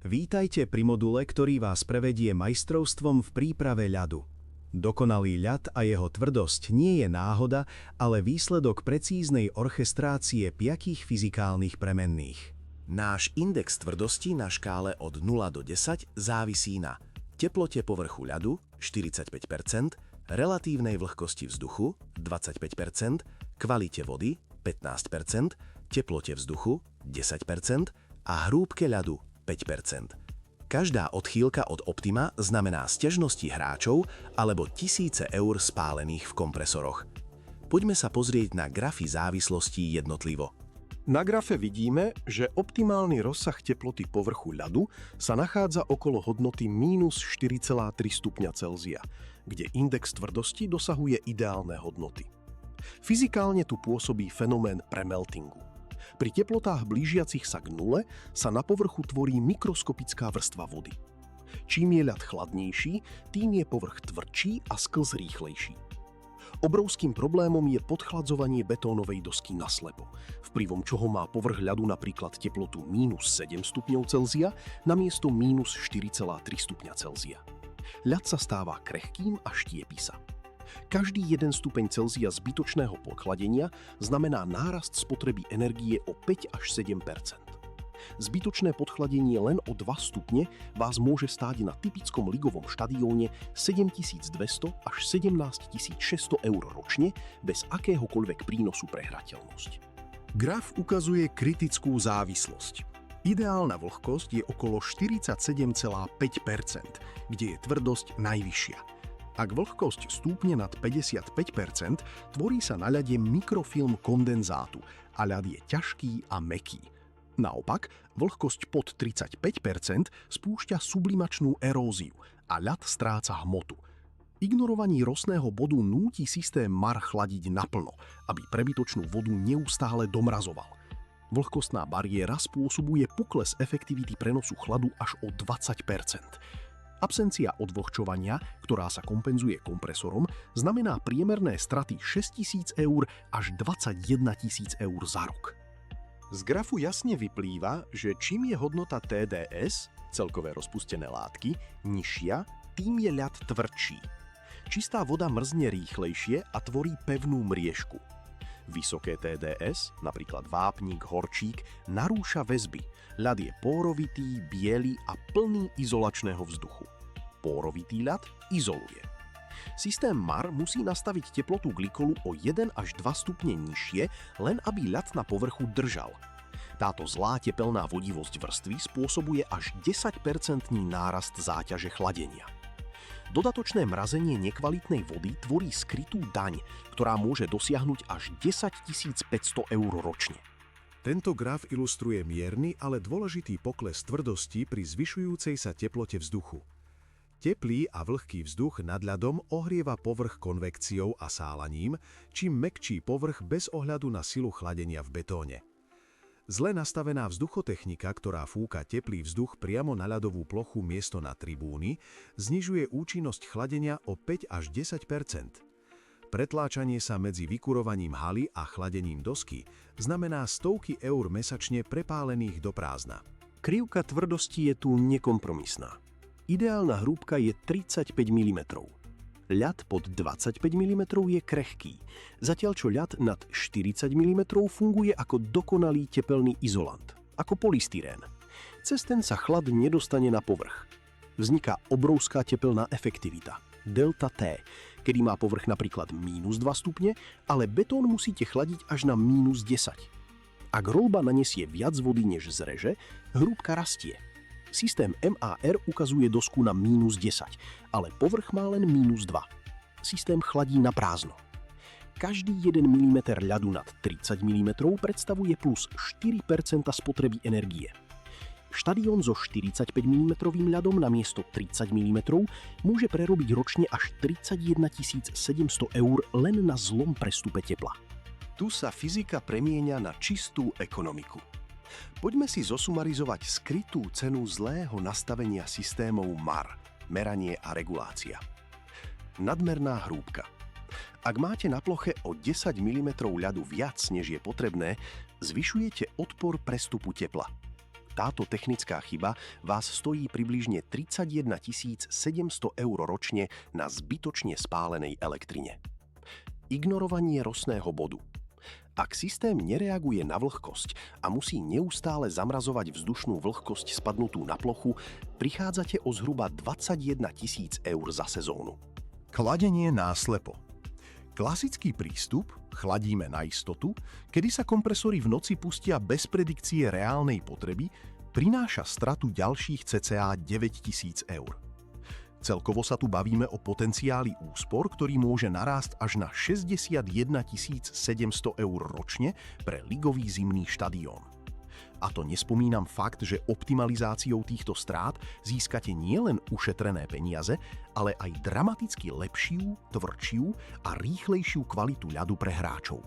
Vítajte pri module, ktorý vás prevedie majstrovstvom v príprave ľadu. Dokonalý ľad a jeho tvrdosť nie je náhoda, ale výsledok precíznej orchestrácie 5 fyzikálnych premenných. Náš index tvrdosti na škále od 0 do 10 závisí na teplote povrchu ľadu 45%, relatívnej vlhkosti vzduchu 25%, kvalite vody 15%, teplote vzduchu 10% a hrúbke ľadu 5%. Každá odchýlka od optima znamená sťažnosti hráčov alebo tisíce eur spálených v kompresoroch. Poďme sa pozrieť na grafy závislostí jednotlivo. Na grafe vidíme, že optimálny rozsah teploty povrchu ľadu sa nachádza okolo hodnoty minus 4,3 stupňa Celzia, kde index tvrdosti dosahuje ideálne hodnoty. Fyzikálne tu pôsobí fenomén premeltingu. Pri teplotách blížiacich sa k nule sa na povrchu tvorí mikroskopická vrstva vody. Čím je ľad chladnejší, tým je povrch tvrdší a sklz rýchlejší. Obrovským problémom je podchladzovanie betónovej dosky naslepo, vplyvom čoho má povrch ľadu napríklad teplotu minus 7 stupňov Celzia namiesto minus 4,3 stupňa Celzia. Ľad sa stáva krehkým a štiepi sa. Každý 1 stupeň Celzia zbytočného podchladenia znamená nárast spotreby energie o 5 až 7%. Zbytočné podchladenie len o 2 stupne vás môže stáť na typickom ligovom štadióne 7200 až 17600 eur ročne bez akéhokoľvek prínosu pre hrateľnosť. Graf ukazuje kritickú závislosť. Ideálna vlhkosť je okolo 47,5%, kde je tvrdosť najvyššia. Ak vlhkosť stúpne nad 55%, tvorí sa na ľade mikrofilm kondenzátu a ľad je ťažký a mäkký. Naopak, vlhkosť pod 35% spúšťa sublimačnú eróziu a ľad stráca hmotu. Ignorovanie rostného bodu núti systém MAR chladiť naplno, aby prebytočnú vodu neustále domrazoval. Vlhkostná bariéra spôsobuje pokles efektivity prenosu chladu až o 20%. Absencia odvlhčovania, ktorá sa kompenzuje kompresorom, znamená priemerné straty 6 000 eur až 21 000 eur za rok. Z grafu jasne vyplýva, že čím je hodnota TDS, celkové rozpustené látky, nižšia, tým je ľad tvrdší. Čistá voda mrzne rýchlejšie a tvorí pevnú mriežku. Vysoké TDS, napríklad vápnik, horčík, narúša väzby. Ľad je pórovitý, biely a plný izolačného vzduchu. Pórovitý ľad izoluje. Systém MAR musí nastaviť teplotu glykolu o 1 až 2 stupne nižšie, len aby ľad na povrchu držal. Táto zlá tepelná vodivosť vrstvy spôsobuje až 10% nárast záťaže chladenia. Dodatočné mrazenie nekvalitnej vody tvorí skrytú daň, ktorá môže dosiahnuť až 10 500 eur ročne. Tento graf ilustruje mierny, ale dôležitý pokles tvrdosti pri zvyšujúcej sa teplote vzduchu. Teplý a vlhký vzduch nad ľadom ohrieva povrch konvekciou a sálaním, čím mäkčí povrch bez ohľadu na silu chladenia v betóne. Zle nastavená vzduchotechnika, ktorá fúka teplý vzduch priamo na ľadovú plochu miesto na tribúny, znižuje účinnosť chladenia o 5 až 10%. Pretláčanie sa medzi vykurovaním haly a chladením dosky znamená stovky eur mesačne prepálených do prázdna. Krivka tvrdosti je tu nekompromisná. Ideálna hrúbka je 35 mm. Ľad pod 25 mm je krehký, zatiaľ čo ľad nad 40 mm funguje ako dokonalý tepelný izolant, ako polystyrén. Cez ten sa chlad nedostane na povrch. Vzniká obrovská tepelná efektivita, delta T, kedy má povrch napríklad minus 2 stupne, ale betón musíte chladiť až na minus 10. Ak roľba nanesie viac vody než zreže, hrúbka rastie. Systém MAR ukazuje dosku na minus 10, ale povrch má len minus 2. Systém chladí na prázdno. Každý 1 mm ľadu nad 30 mm predstavuje plus 4% spotreby energie. Štadión so 45 mm ľadom namiesto 30 mm môže prerobiť ročne až 31 700 eur len na zlom prestupe tepla. Tu sa fyzika premieňa na čistú ekonomiku. Poďme si zosumarizovať skrytú cenu zlého nastavenia systémov MAR, meranie a regulácia. Nadmerná hrúbka. Ak máte na ploche o 10 mm ľadu viac, než je potrebné, zvyšujete odpor prestupu tepla. táto technická chyba vás stojí približne 31 700 eur ročne na zbytočne spálenej elektrine. Ignorovanie rosného bodu. Ak systém nereaguje na vlhkosť a musí neustále zamrazovať vzdušnú vlhkosť spadnutú na plochu, prichádzate o zhruba 21 000 eur za sezónu. Chladenie náslepo. Klasický prístup, chladíme na istotu, kedy sa kompresory v noci pustia bez predikcie reálnej potreby, prináša stratu ďalších cca 9 000 eur. Celkovo sa tu bavíme o potenciáli úspor, ktorý môže narásť až na 61 700 eur ročne pre ligový zimný štadión. A to nespomínam fakt, že optimalizáciou týchto strát získate nielen ušetrené peniaze, ale aj dramaticky lepšiu, tvrdšiu a rýchlejšiu kvalitu ľadu pre hráčov.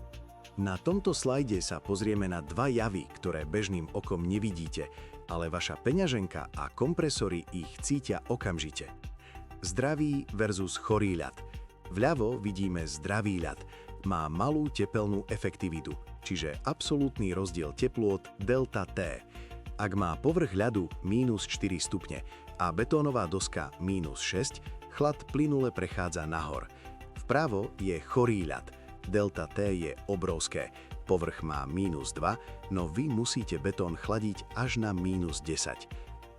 Na tomto slajde sa pozrieme na dva javy, ktoré bežným okom nevidíte, ale vaša peňaženka a kompresory ich cítia okamžite. Zdravý versus chorý ľad. Vľavo vidíme zdravý ľad. Má malú tepelnú efektivitu, čiže absolútny rozdiel teplôt delta T. Ak má povrch ľadu -4 stupne a betónová doska -6, chlad plynule prechádza nahor. Vpravo je chorý ľad. Delta T je obrovské. Povrch má -2, no vy musíte betón chladiť až na -10.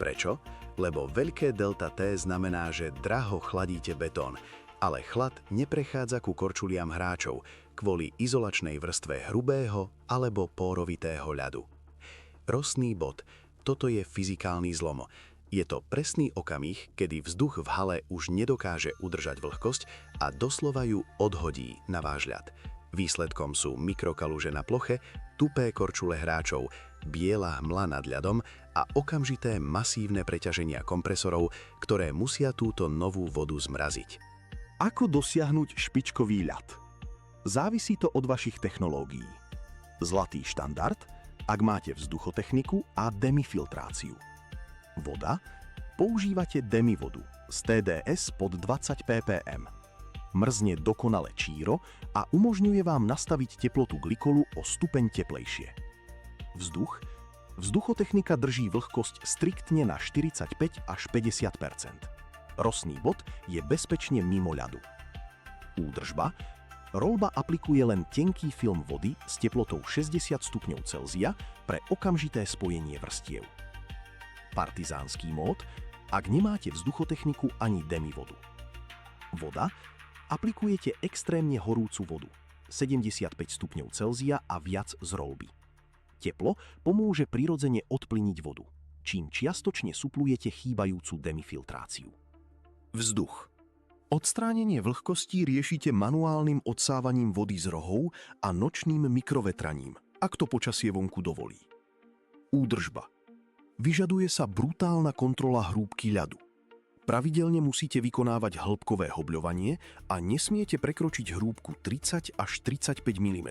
Prečo? Lebo veľké delta T znamená, že draho chladíte betón, ale chlad neprechádza ku korčuliam hráčov kvôli izolačnej vrstve hrubého alebo pórovitého ľadu. Rostný bod. Toto je fyzikálny zlom. Je to presný okamih, kedy vzduch v hale už nedokáže udržať vlhkosť a doslova ju odhodí na váš ľad. Výsledkom sú mikrokaluže na ploche, tupé korčule hráčov, biela hmla nad ľadom a okamžité masívne preťaženia kompresorov, ktoré musia túto novú vodu zmraziť. Ako dosiahnuť špičkový ľad? Závisí to od vašich technológií. Zlatý štandard, ak máte vzduchotechniku a demifiltráciu. Voda, používate demivodu z TDS pod 20 ppm. Mrzne dokonale číro a umožňuje vám nastaviť teplotu glykolu o stupeň teplejšie. Vzduch, vzduchotechnika drží vlhkosť striktne na 45 až 50 %. Rostný bod je bezpečne mimo ľadu. Údržba. Roľba aplikuje len tenký film vody s teplotou 60 stupňov Celzia pre okamžité spojenie vrstiev. Partizánsky mód, ak nemáte vzduchotechniku ani demivodu. Voda. Aplikujete extrémne horúcu vodu, 75 stupňov Celzia a viac z roľby. Teplo pomôže prirodzene odplyniť vodu, čím čiastočne suplujete chýbajúcu demifiltráciu. Vzduch. Odstránenie vlhkostí riešite manuálnym odsávaním vody z rohov a nočným mikrovetraním, ak to počasie vonku dovolí. Údržba. Vyžaduje sa brutálna kontrola hrúbky ľadu. Pravidelne musíte vykonávať hĺbkové hobľovanie a nesmiete prekročiť hrúbku 30 až 35 mm.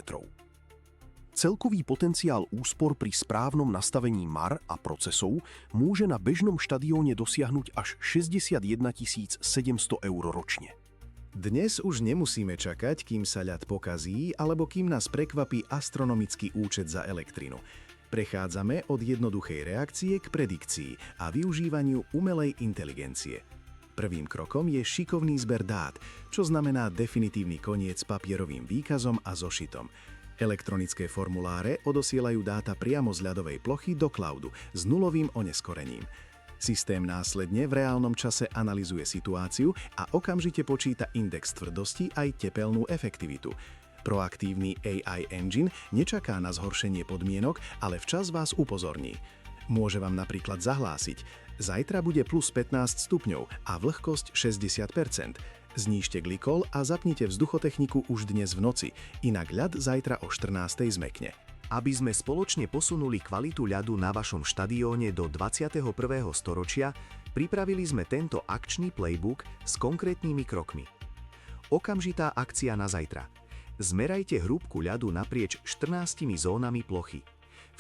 Celkový potenciál úspor pri správnom nastavení mar a procesov môže na bežnom štadióne dosiahnuť až 61 700 eur ročne. Dnes už nemusíme čakať, kým sa ľad pokazí, alebo kým nás prekvapí astronomický účet za elektrinu. Prechádzame od jednoduchej reakcie k predikcii a využívaniu umelej inteligencie. Prvým krokom je šikovný zber dát, čo znamená definitívny koniec papierovým výkazom a zošitom. Elektronické formuláre odosielajú dáta priamo z ľadovej plochy do cloudu s nulovým oneskorením. Systém následne v reálnom čase analyzuje situáciu a okamžite počíta index tvrdosti aj tepelnú efektivitu. Proaktívny AI engine nečaká na zhoršenie podmienok, ale včas vás upozorní. Môže vám napríklad zahlásiť: zajtra bude plus 15 stupňov a vlhkosť 60%. Znížte glykol a zapnite vzduchotechniku už dnes v noci, inak ľad zajtra o 14:00 zmekne. Aby sme spoločne posunuli kvalitu ľadu na vašom štadióne do 21. storočia, pripravili sme tento akčný playbook s konkrétnymi krokmi. Okamžitá akcia na zajtra. Zmerajte hrúbku ľadu naprieč 14 zónami plochy.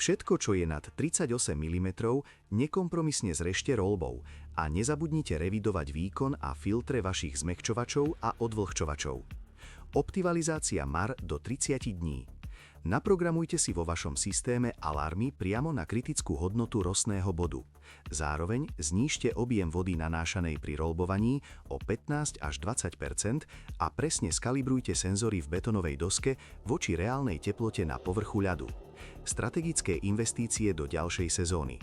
Všetko, čo je nad 38 mm, nekompromisne zrežte roľbou a nezabudnite revidovať výkon a filtre vašich zmäkčovačov a odvlhčovačov. Optimalizácia mar do 30 dní. Naprogramujte si vo vašom systéme alarmy priamo na kritickú hodnotu rostného bodu. Zároveň znížte objem vody nanášanej pri roľbovaní o 15 až 20% a presne skalibrujte senzory v betonovej doske voči reálnej teplote na povrchu ľadu. Strategické investície do ďalšej sezóny.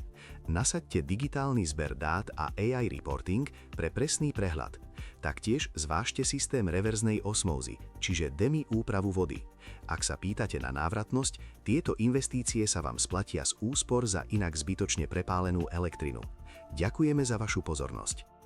Nasaďte digitálny zber dát a AI reporting pre presný prehľad. Taktiež zvážte systém reverznej osmózy, čiže demi úpravu vody. Ak sa pýtate na návratnosť, tieto investície sa vám splatia z úspor za inak zbytočne prepálenú elektrinu. Ďakujeme za vašu pozornosť.